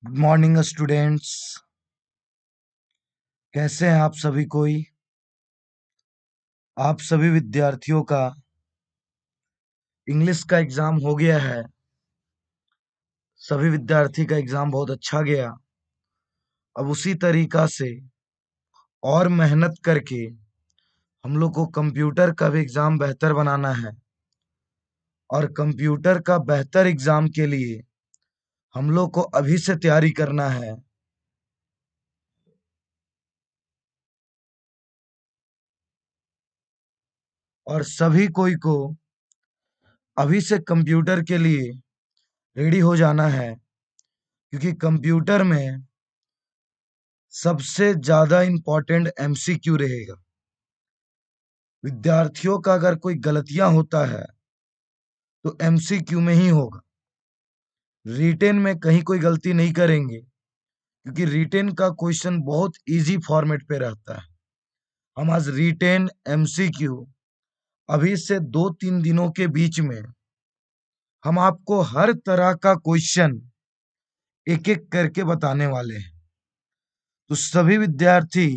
Good morning students. कैसे हैं आप सभी कोई। आप सभी विद्यार्थियों का इंग्लिश का एग्जाम हो गया है। सभी विद्यार्थी का एग्जाम बहुत अच्छा गया। अब उसी तरीका से और मेहनत करके हम लोग को कंप्यूटर का भी एग्जाम बेहतर बनाना है। और कंप्यूटर का बेहतर एग्जाम के लिए हम लोग को अभी से तैयारी करना है। और सभी कोई को अभी से कंप्यूटर के लिए रेडी हो जाना है, क्योंकि कंप्यूटर में सबसे ज्यादा इम्पोर्टेंट एमसीक्यू रहेगा। विद्यार्थियों का अगर कोई गलतियां होता है तो एमसीक्यू में ही होगा। रिटेन में कहीं कोई गलती नहीं करेंगे, क्योंकि रिटेन का क्वेश्चन बहुत इजी फॉर्मेट पे रहता है। हम आज रिटेन एमसीक्यू अभी से 2-3 दिनों के बीच में हम आपको हर तरह का क्वेश्चन एक एक करके बताने वाले हैं। तो सभी विद्यार्थी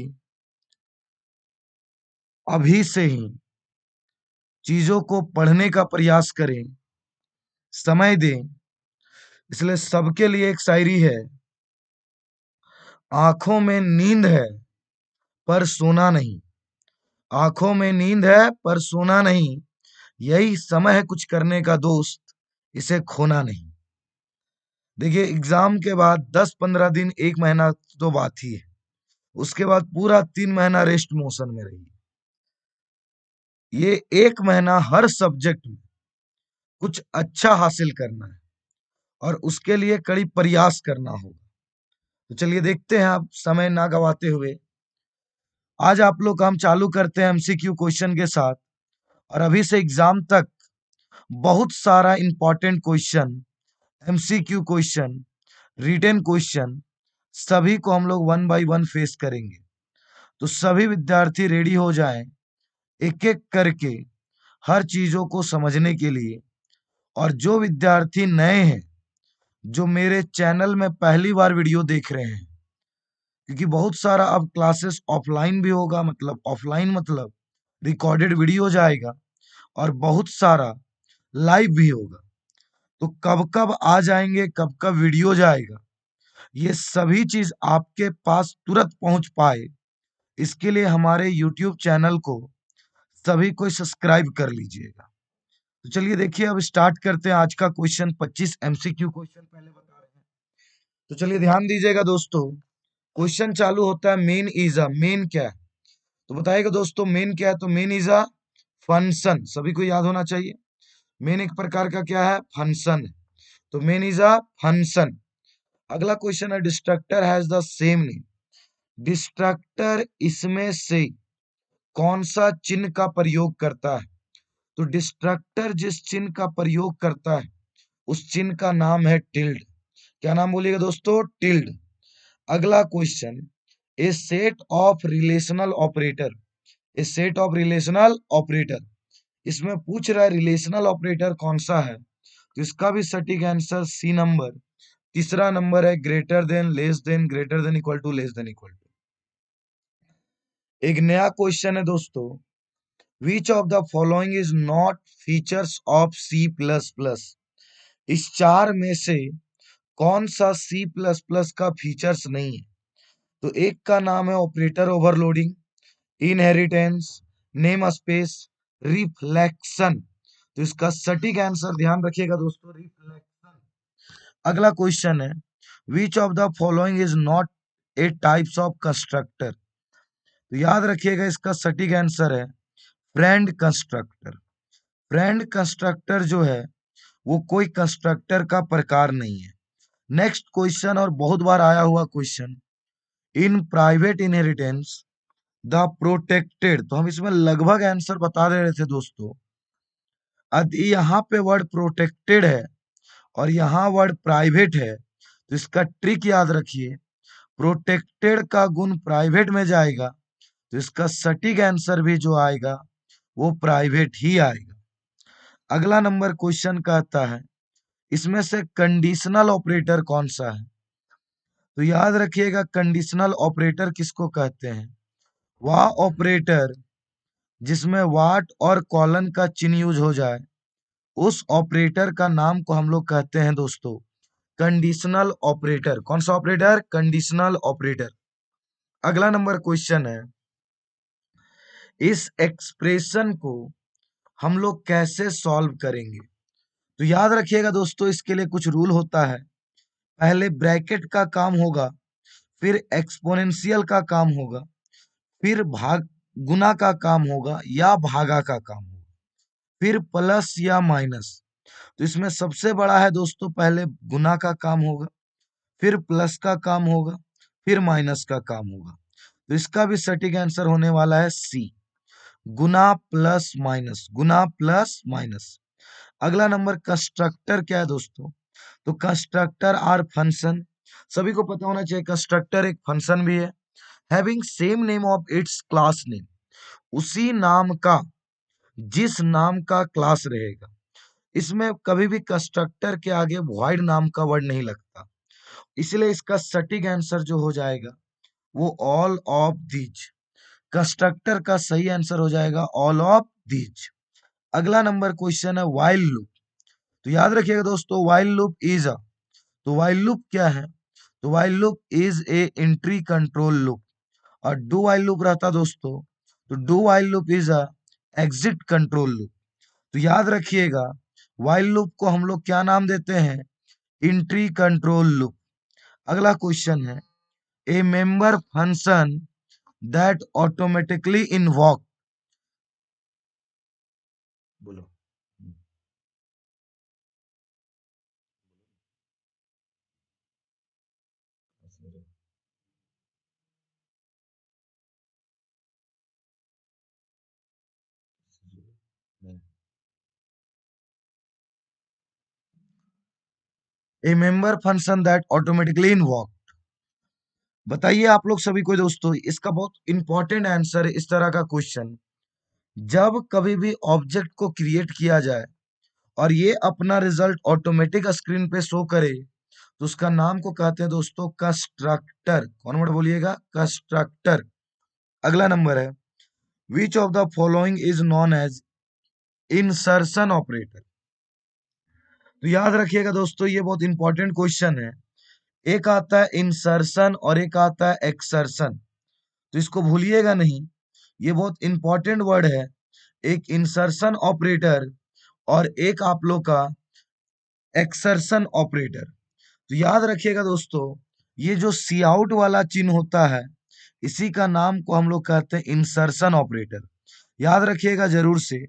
अभी से ही चीजों को पढ़ने का प्रयास करें, समय दें। इसलिए सबके लिए एक शायरी है। आंखों में नींद है पर सोना नहीं। आंखों में नींद है पर सोना नहीं। यही समय है कुछ करने का दोस्त, इसे खोना नहीं। देखिए, एग्जाम के बाद 10-15 दिन, 1 महीना तो बात ही है। उसके बाद पूरा 3 महीना रेस्ट मोशन में रही। ये 1 महीना हर सब्जेक्ट में कुछ अच्छा हासिल करना है और उसके लिए कड़ी प्रयास करना होगा। तो चलिए देखते हैं, आप समय ना गवाते हुए आज आप लोग काम चालू करते हैं एमसीक्यू क्वेश्चन के साथ। और अभी से एग्जाम तक बहुत सारा important question, MCQ question, written question, सभी को हम लोग 1 बाय 1 फेस करेंगे। तो सभी विद्यार्थी रेडी हो जाएं एक एक करके हर चीजों को समझने के लिए। और जो विद्यार्थी नए हैं, जो मेरे चैनल में पहली बार वीडियो देख रहे हैं, क्योंकि बहुत सारा अब क्लासेस ऑफलाइन भी होगा, मतलब ऑफलाइन मतलब रिकॉर्डेड वीडियो जाएगा, और बहुत सारा लाइव भी होगा। तो कब कब आ जाएंगे, कब कब वीडियो जाएगा, ये सभी चीज आपके पास तुरंत पहुंच पाए, इसके लिए हमारे YouTube चैनल को सभी को सब्सक्राइब कर लीजिएगा। तो चलिए देखिए, अब स्टार्ट करते हैं आज का क्वेश्चन। 25 एमसीक्यू क्वेश्चन पहले बता रहे हैं। तो चलिए ध्यान दीजिएगा दोस्तों। क्वेश्चन चालू होता है मेन इज अ। मेन क्या है तो बताइएगा दोस्तों, मेन क्या है। तो मेन इज अ फंक्शन, सभी को याद होना चाहिए। मेन एक प्रकार का क्या है, फंक्शन। तो मेन इज अ फंक्शन। अगला क्वेश्चन है destructor has the same name. Destructor इसमें से कौन सा चिन्ह का प्रयोग करता है। तो डिस्ट्रक्टर जिस चिन्ह का प्रयोग करता है उस चिन्ह का नाम है टिल्ड। क्या नाम बोलिएगा दोस्तों, टिल्ड। अगला question, A set of relational operator. A set of relational operator, इसमें पूछ रहा है रिलेशनल ऑपरेटर कौन सा है। तो इसका भी सटीक आंसर सी नंबर, तीसरा नंबर है greater than, less than, greater than, equal to, less than, equal to. एक नया क्वेश्चन है दोस्तों, which of the following is not features of C plus plus. इस चार में से कौन सा सी प्लस प्लस का फीचर्स नहीं है। तो एक का नाम है operator overloading, inheritance, name space, reflection. तो इसका सटीक आंसर ध्यान रखिएगा दोस्तों, रिफ्लेक्शन। अगला क्वेश्चन है, which of the following is not a types of constructor. तो याद रखिएगा इसका सटीक आंसर है फ्रेंड कंस्ट्रक्टर। फ्रेंड कंस्ट्रक्टर जो है वो कोई कंस्ट्रक्टर का प्रकार नहीं है। नेक्स्ट क्वेश्चन, और बहुत बार आया हुआ question, in private inheritance the protected. तो हम इसमें लगभग आंसर बता दे रहे थे दोस्तों। अब यहाँ पे वर्ड प्रोटेक्टेड है और यहाँ वर्ड प्राइवेट है, तो इसका ट्रिक याद रखिए। प्रोटेक्टेड का गुण प्राइवेट में जाएगा, तो इसका सटीक आंसर भी जो आएगा वो प्राइवेट ही आएगा। अगला नंबर क्वेश्चन कहता है, इसमें से कंडीशनल ऑपरेटर कौन सा है। तो याद रखिएगा कंडीशनल ऑपरेटर किसको कहते हैं? वह ऑपरेटर जिसमें वाट और कॉलन का चिन्ह यूज हो जाए, उस ऑपरेटर का नाम को हम लोग कहते हैं दोस्तों कंडीशनल ऑपरेटर। कौन सा ऑपरेटर? Conditional operator. अगला नंबर क्वेश्चन है, इस एक्सप्रेशन को हम लोग कैसे सॉल्व करेंगे? तो याद रखिएगा दोस्तों, इसके लिए कुछ रूल होता है। पहले ब्रैकेट का काम होगा, फिर एक्सपोनेंशियल का काम होगा, फिर भाग गुना का काम होगा या भागा का काम होगा, फिर प्लस या माइनस। तो इसमें सबसे बड़ा है दोस्तों, पहले गुना का काम होगा, फिर प्लस का काम होगा, फिर माइनस का काम होगा। तो इसका भी सटीक आंसर होने वाला है सी, गुना प्लस माइनस, गुना प्लस माइनस। अगला नंबर कंस्ट्रक्टर क्या है दोस्तों? तो कंस्ट्रक्टर आर फंक्शन, सभी को पता होना चाहिए कंस्ट्रक्टर एक फंक्शन भी है, having same name of its class name, उसी नाम का जिस नाम का क्लास रहेगा। इसमें कभी भी कंस्ट्रक्टर के आगे वॉइड नाम का वर्ड नहीं लगता, इसलिए इसका सटीक आंसर जो हो जाएगा वो ऑल ऑफ दीज। कंस्ट्रक्टर का सही आंसर हो जाएगा ऑल ऑफ दीज। अगला नंबर क्वेश्चन है व्हाइल लूप। तो याद रखिएगा दोस्तों, व्हाइल लूप इज अ, तो व्हाइल लूप क्या है? तो while loop is a entry control loop. और डू व्हाइल लूप रहता दोस्तों, तो do while loop is a exit control loop. तो याद रखिएगा, व्हाइल लूप को हम लोग क्या नाम देते हैं? Entry control loop. अगला क्वेश्चन है, a member function that automatically invoke. बोलो। A member function that automatically invoke. बताइए आप लोग सभी को दोस्तों, इसका बहुत इंपॉर्टेंट आंसर है इस तरह का क्वेश्चन। जब कभी भी ऑब्जेक्ट को क्रिएट किया जाए और ये अपना रिजल्ट ऑटोमेटिक स्क्रीन पे शो करे, तो उसका नाम को कहते हैं दोस्तों कंस्ट्रक्टर। कौन वर्ड बोलिएगा? कंस्ट्रक्टर। अगला नंबर है, which of the following is known as insertion operator. तो याद रखिएगा दोस्तों, ये बहुत इंपॉर्टेंट क्वेश्चन है। एक आता है इंसर्शन और एक आता है एक्सर्शन, तो इसको भूलिएगा नहीं, ये बहुत इंपॉर्टेंट वर्ड है। एक इंसर्शन ऑपरेटर और एक आप लोग का एक्सर्शन ऑपरेटर। तो याद रखिएगा दोस्तों, ये जो सी आउट वाला चिन्ह होता है, इसी का नाम को हम लोग कहते हैं इंसर्शन ऑपरेटर। याद रखिएगा जरूर से।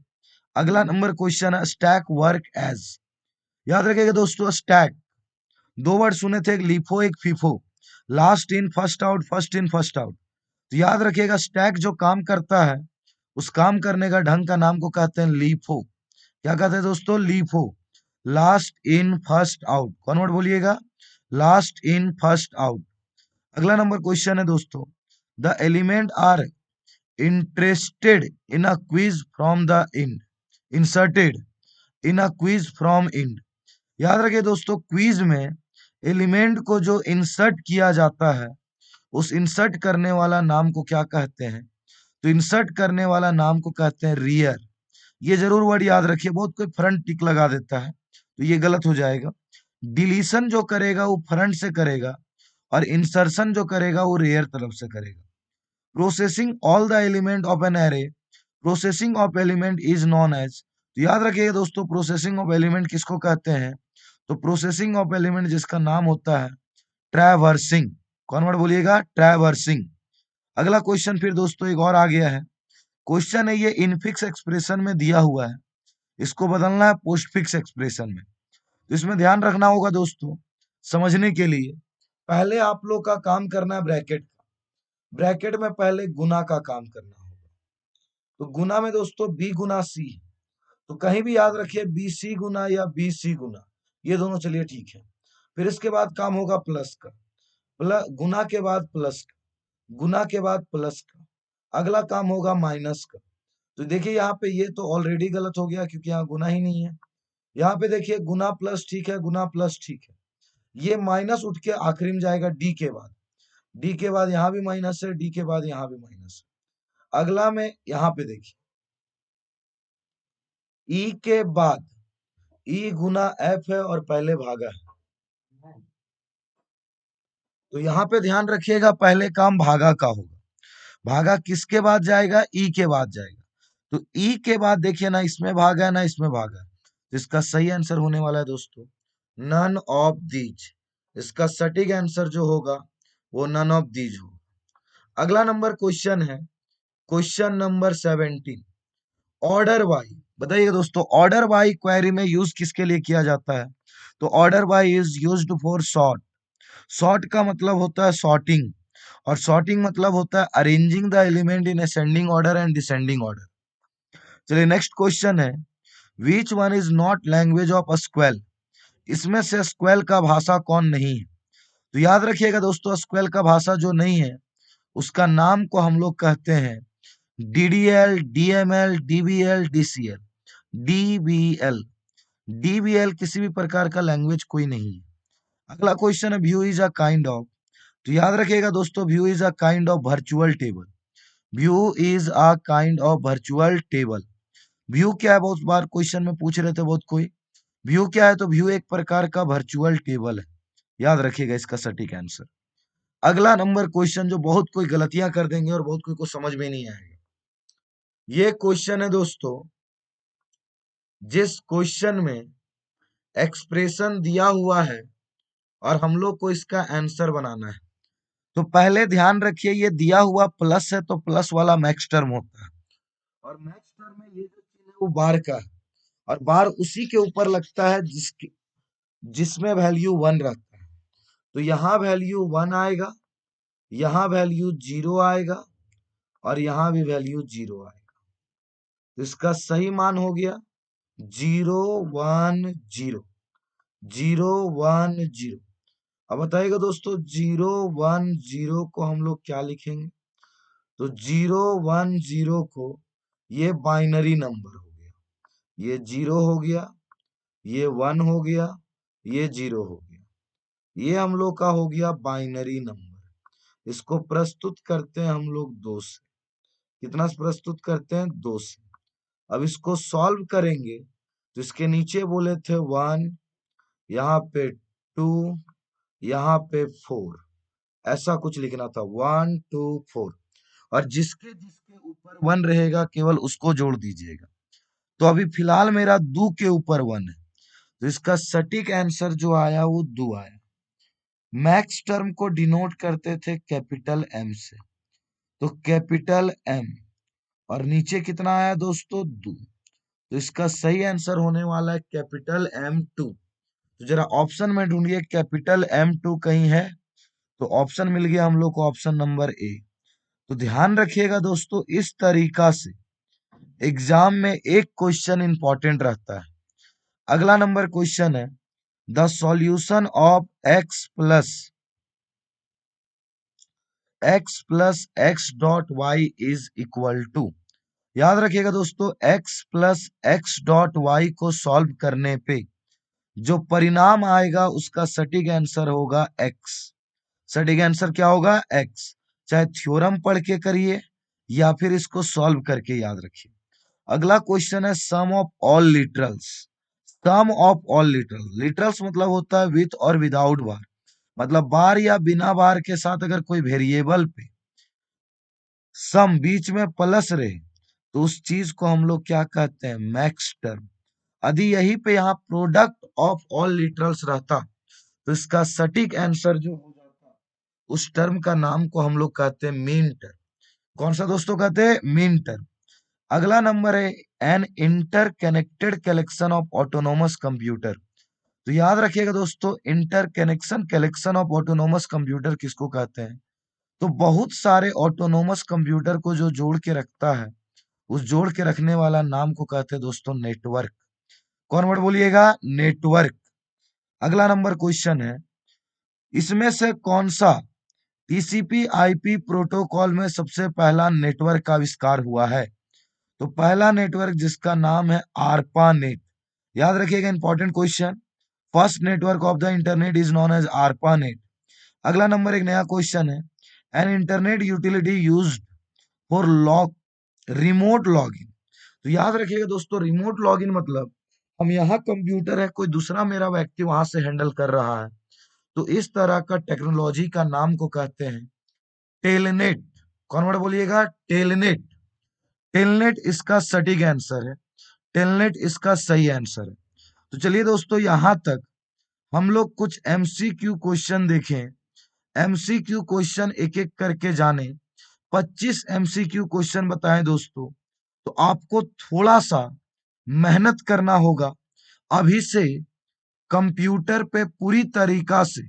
अगला नंबर क्वेश्चन है स्टैक वर्क एज। याद रखिएगा दोस्तों, स्टैक दो वर्ड सुने थे, एक लीफो एक FIFO, last in first out, first in first out. तो याद रखिएगा, स्टैक जो काम करता है, उस काम करने का ढंग का नाम को कहते हैं लीफो। क्या कहते हैं दोस्तों? LIFO. Last in first out, कौन वर्ड बोलिएगा? Last in first out. अगला नंबर क्वेश्चन है दोस्तों, the element are interested in a queue from the end, inserted in a queue from end. याद रखिए दोस्तों, क्विज में एलिमेंट को जो इंसर्ट किया जाता है, उस इंसर्ट करने वाला नाम को क्या कहते हैं? तो इंसर्ट करने वाला नाम को कहते हैं रियर। ये जरूर वर्ड याद रखिए, बहुत कोई फ्रंट टिक लगा देता है, तो ये गलत हो जाएगा। डिलीशन जो करेगा वो फ्रंट से करेगा, और इंसर्शन जो करेगा वो रेयर तरफ से करेगा। Processing all the element of an array, processing of element is known as. तो याद रखिएगा दोस्तों, प्रोसेसिंग ऑफ एलिमेंट किसको कहते हैं? तो प्रोसेसिंग ऑफ एलिमेंट जिसका नाम होता है ट्रैवर्सिंग। कौन वर्ड बोलिएगा? ट्रैवर्सिंग। अगला क्वेश्चन फिर दोस्तों एक और आ गया है। क्वेश्चन है ये इनफिक्स एक्सप्रेशन में दिया हुआ है, इसको बदलना है पोस्टफिक्स एक्सप्रेशन में। तो इसमें ध्यान रखना होगा दोस्तों, समझने के लिए पहले आप लोग का काम करना है ब्रैकेट। ब्रैकेट में पहले गुना का काम करना होगा। तो गुना में दोस्तों बी गुना सी, तो कहीं भी याद रखिए बी सी गुना या बी सी गुना, ये दोनों चलिए ठीक है। फिर इसके बाद काम होगा प्लस का, प्लस गुना के बाद प्लस का, गुना के बाद प्लस का, अगला काम होगा माइनस का। तो देखिए यहाँ पे ये तो ऑलरेडी गलत हो गया, क्योंकि यहाँ गुना ही नहीं है। यहाँ पे देखिए गुना प्लस ठीक है, गुना प्लस ठीक है। ये माइनस उठ के आखिरी में जाएगा डी के बाद, डी के बाद यहां भी माइनस है, डी के बाद यहां भी माइनस है। अगला में यहां पे देखिए, ई के बाद ई गुना एफ है और पहले भागा है, तो यहां पे ध्यान रखिएगा पहले काम भागा का होगा। भागा किसके बाद जाएगा? ई के बाद जाएगा। तो ई के बाद देखिए ना इसमें भागा है ना इसमें भागा है, तो इसका सही आंसर होने वाला है दोस्तों नन ऑफ दीज। इसका सटीक आंसर जो होगा वो नन ऑफ दीज होगा। अगला नंबर क्वेश्चन है, क्वेश्चन नंबर 17, ऑर्डर बाई। बताइए दोस्तों, ऑर्डर बाई क्वेरी में यूज किसके लिए किया जाता है? तो order by is used for sort. Sort का मतलब होता है सॉर्टिंग, और सॉर्टिंग मतलब होता है arranging the element in ascending order and descending order. चलिए नेक्स्ट क्वेश्चन है, which one is not language of a SQL. इसमें से स्क्वेल का भाषा कौन नहीं है? तो याद रखिएगा दोस्तों, स्क्वेल का भाषा जो नहीं है उसका नाम को हम लोग कहते हैं DDL, DML, DBL, DCL. DBL, DBL किसी भी प्रकार का लैंग्वेज कोई नहीं है। अगला क्वेश्चन है, view is a kind of. तो याद रखिएगा दोस्तों, view is a kind of virtual table. View is a kind of virtual table. View क्या है? बहुत बार क्वेश्चन में पूछ रहे थे बहुत कोई, व्यू क्या है? तो व्यू एक प्रकार का वर्चुअल टेबल है। याद रखिएगा इसका सटीक आंसर। अगला नंबर क्वेश्चन जो बहुत कोई गलतियां कर देंगे और बहुत कोई को समझ में नहीं आएगा, ये क्वेश्चन है दोस्तों, जिस क्वेश्चन में एक्सप्रेशन दिया हुआ है और हम लोग को इसका आंसर बनाना है। तो पहले ध्यान रखिए, ये दिया हुआ प्लस है तो प्लस वाला मैक्स टर्म होता है, और मैक्स टर्म में ये जो चीज है वो बार का है, और बार उसी के ऊपर लगता है जिसमें वैल्यू 1 रहता है। तो यहाँ वैल्यू 1 आएगा, यहाँ वैल्यू 0 आएगा, और यहाँ भी वैल्यू 0 आएगा। तो इसका सही मान हो गया 0 1 0, 0 1 0। अब बताइएगा दोस्तों, 0 1 0 को हम लोग क्या लिखेंगे? तो 0 1 0 को ये बाइनरी नंबर हो गया, ये 0 हो गया, ये 1 हो गया, ये 0 हो गया, ये हम लोग का हो गया बाइनरी नंबर। इसको प्रस्तुत करते हैं हम लोग 2 से। कितना से प्रस्तुत करते हैं? 2 से। अब इसको सॉल्व करेंगे तो इसके नीचे बोले थे 1, यहाँ पे 2, यहाँ पे 4, ऐसा कुछ लिखना था 1 2 4, और जिसके जिसके ऊपर 1 रहेगा केवल उसको जोड़ दीजिएगा। तो अभी फिलहाल मेरा 2 के ऊपर 1 है, तो इसका सटीक आंसर जो आया वो 2 आया। मैक्स टर्म को डिनोट करते थे कैपिटल एम से, तो कैपिटल एम, और नीचे कितना आया दोस्तों? 2। तो इसका सही आंसर होने वाला है कैपिटल M2। तो जरा ऑप्शन में ढूंढिए कैपिटल M2 कहीं है, तो ऑप्शन मिल गया हम लोग को, ऑप्शन नंबर ए। तो ध्यान रखिएगा दोस्तों, इस तरीका से एग्जाम में एक क्वेश्चन इंपॉर्टेंट रहता है। अगला नंबर क्वेश्चन है, the solution of x dot Y is equal to. याद रखिएगा दोस्तों, x डॉट वाई को सॉल्व करने पे जो परिणाम आएगा उसका सटीक आंसर होगा x। सटीक आंसर क्या होगा? x। चाहे थ्योरम पढ़ के करिए या फिर इसको सॉल्व करके याद रखिए। अगला क्वेश्चन है, sum of all literals. Sum of all literals, literals मतलब होता है विथ और विदाउट बार, मतलब बार या बिना बार के साथ अगर कोई वेरिएबल पे सम बीच में प्लस रहे तो उस चीज को हम लोग क्या कहते हैं? Max term. यदि यही पे यहाँ प्रोडक्ट ऑफ ऑल लिटरल्स रहता तो इसका सटीक आंसर जो हो जाता, उस टर्म का नाम को हम लोग कहते हैं मीन टर्म। कौन सा दोस्तों कहते हैं? Mean term. अगला नंबर है, an interconnected collection of autonomous computer. तो याद रखिएगा दोस्तों, interconnection collection of autonomous computer किसको कहते हैं? तो बहुत सारे ऑटोनोमस कंप्यूटर को जो जोड़ के रखता है, उस जोड़ के रखने वाला नाम को कहते हैं दोस्तों नेटवर्क। कौन वर्ड बोलिएगा? नेटवर्क। अगला नंबर क्वेश्चन है, इसमें से कौन सा टीसीपी आईपी प्रोटोकॉल में सबसे पहला नेटवर्क का आविष्कार हुआ है? तो पहला नेटवर्क जिसका नाम है आरपा नेट। याद रखिएगा, important question. First network of the internet is known as ARPANET. अगला नंबर एक नया क्वेश्चन है, an internet utility used for log remote login. तो याद रखिएगा दोस्तों, रिमोट लॉगिन मतलब हम यहाँ कंप्यूटर है, कोई दूसरा मेरा व्यक्ति वहां से हैंडल कर रहा है, तो इस तरह का टेक्नोलॉजी का नाम को कहते हैं टेलनेट। कौन वर्ड बोलिएगा? टेलनेट। टेलनेट इसका सटीक आंसर है, टेलनेट इसका सही आंसर है। तो चलिए दोस्तों, यहां तक हम लोग कुछ एमसीक्यू क्वेश्चन देखें, एमसीक्यू क्वेश्चन एक एक करके जाने। 25 एमसीक्यू क्वेश्चन बताएं दोस्तों, तो आपको थोड़ा सा मेहनत करना होगा अभी से। कंप्यूटर पे पूरी तरीका से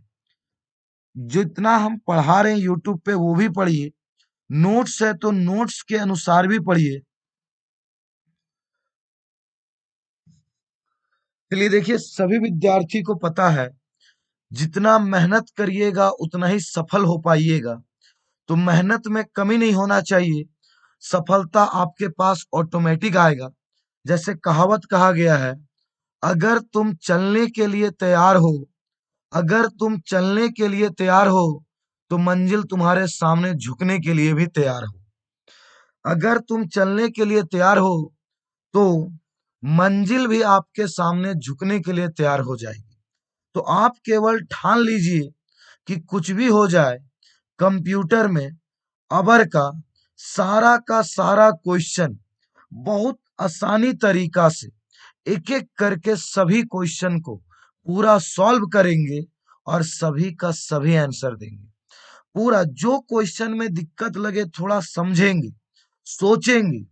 जितना हम पढ़ा रहे हैं यूट्यूब पे वो भी पढ़िए, नोट्स है तो नोट्स के अनुसार भी पढ़िए। चलिए देखिए, सभी विद्यार्थी को पता है जितना मेहनत करिएगा उतना ही सफल हो पाइएगा, तो मेहनत में कमी नहीं होना चाहिए, सफलता आपके पास ऑटोमेटिक आएगा। जैसे कहावत कहा गया है, अगर तुम चलने के लिए तैयार हो, अगर तुम चलने के लिए तैयार हो, तो मंजिल तुम्हारे सामने झुकने के लिए भी तैयार हो। अगर तुम चलने के लिए तैयार हो, तो मंजिल भी आपके सामने झुकने के लिए तैयार हो जाएगी। तो आप केवल ठान लीजिए कि कुछ भी हो जाए, कंप्यूटर में अबर का सारा क्वेश्चन बहुत आसानी तरीका से एक एक करके सभी क्वेश्चन को पूरा सॉल्व करेंगे और सभी का सभी आंसर देंगे। पूरा जो क्वेश्चन में दिक्कत लगे थोड़ा समझेंगे, सोचेंगे,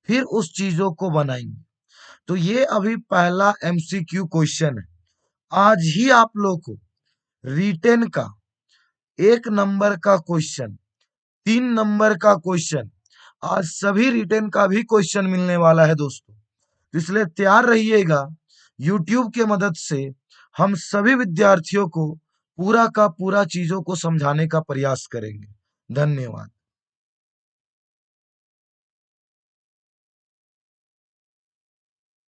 फिर उस चीजों को बनाएंगे। तो ये अभी पहला एमसीक्यू क्वेश्चन है। आज ही आप लोग को रिटेन का 1 नंबर का क्वेश्चन, 3 नंबर का क्वेश्चन, आज सभी रिटेन का भी क्वेश्चन मिलने वाला है दोस्तों। तो इसलिए तैयार रहिएगा। यूट्यूब के मदद से हम सभी विद्यार्थियों को पूरा का पूरा चीजों को समझाने का प्रयास करेंगे। धन्यवाद।